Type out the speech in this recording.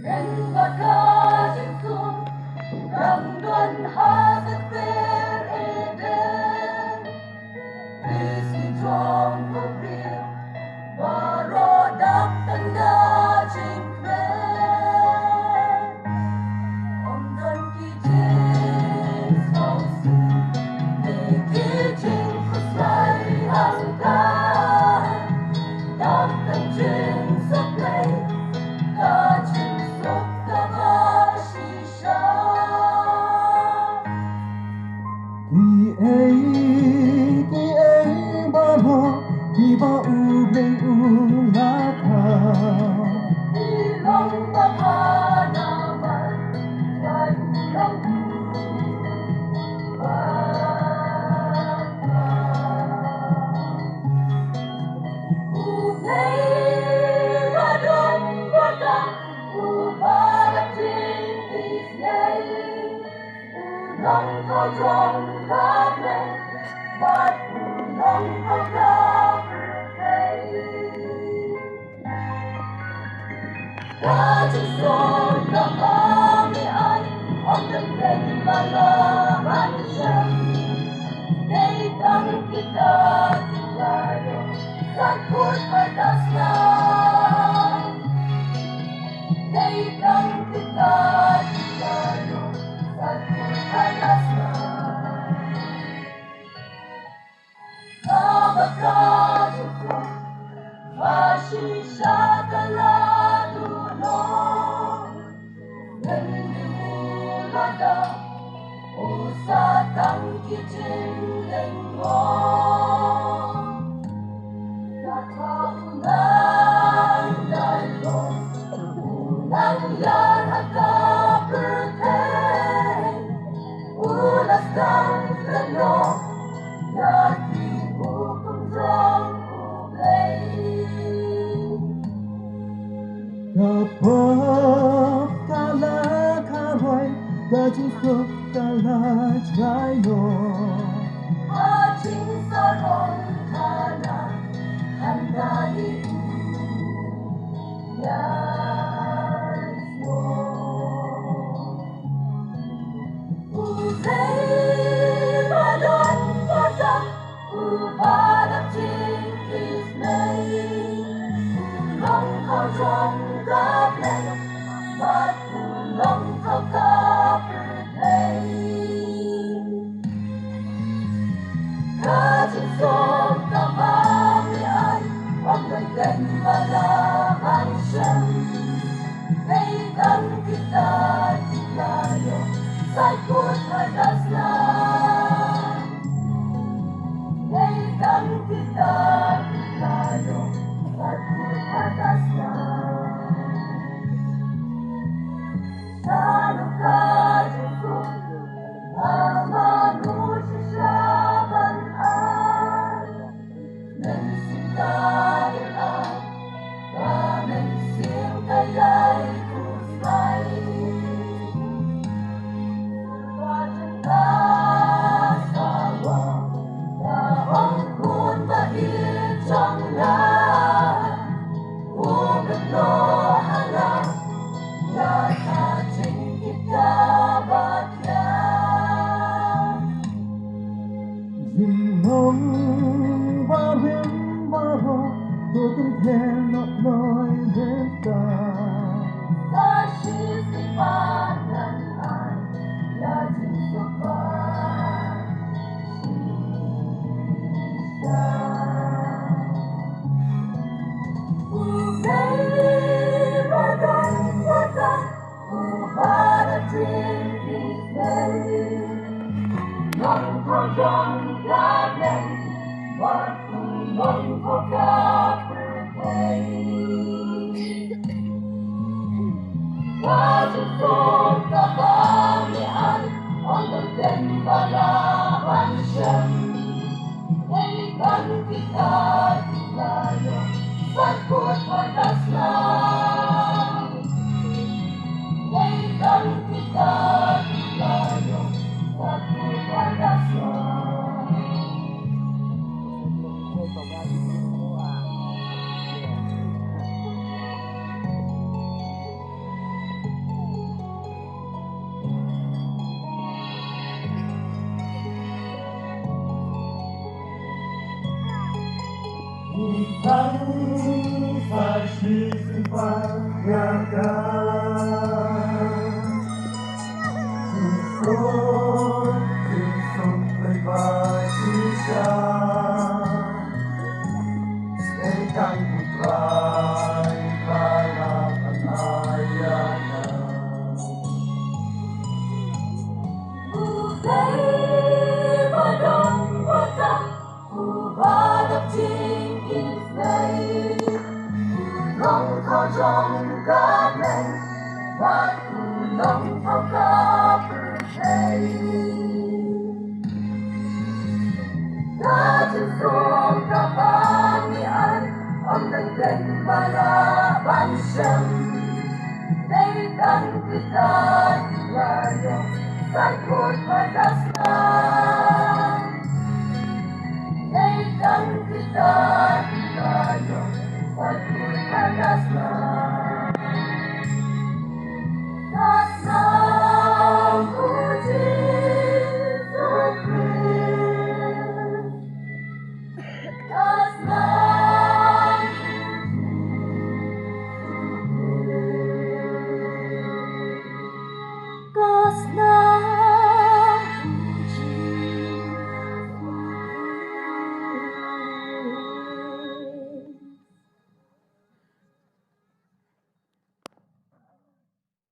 En bagage som rangdan haset ber eden. Isi trong kubil barodak tanda jingkwen. Om dan kijing sausi di kijing kuslai angkan. Dak dan jing saplay ka jing sok kabashisha. Di ai ba lo di ba u bleng u la tha Ilong mahanaman ay ulang Unay radong wata ubarating isnay Unang kajong kame Ba't unang kagapay Kajusong na kami ay Ang dagdag malaman siya Naitang kita tayo Sa kurpadas na Naitang kita tayo Sa kurpadas na Kabagkajusong Masisya kaladulong Nanimulada Usatang kijing mo Sa kaunang dalong Unang yan at kapatid Ulas ng talong Yagi ukong drang ulay kapag kala karoy ga jing sok kala chayo Ating sarong tanan Handali Yais mo Uzay Madon Pada Upadang Tingkis Nay Ulong Kajong Gablay Ba't ulong Kagapatay Kajusong kamamian Ang nagdan malaman siya Kailan kita tinayo Sa kurpadas na Kailan kita tinayo Sa kurpadas na Sa lukajusong Amanusia siyaban Nansingkayan Kamensim kaya'y kusay Surbajan kasawa Naong kun maitang na Ugat lo halang Yata jingkit ka bagyan jing nong ba ren ba ro do tung then not noi den ta Sa sisipanan ay Laging sopan Siya Unay radong wata Ubarating isnay Nang kajang gablay Ba't unang kagapatay Kajusong kakamian Ang nagdan malaman siya Kailan kita tinayo Sa kurpadas na Kailan kita tinayo Sa kurpadas na Bangsa sisimpanyakan Susun, susun berbagi Ikan putrai para penayana Buhay badong batang Ubalap chinh in nay Nông thao trong cá này Và cụ nông thao cá bự này Đã chân xuống cả ba ni ăn Ông nâng lên bà la ban sâm Đây đăng kita là dòng Sai của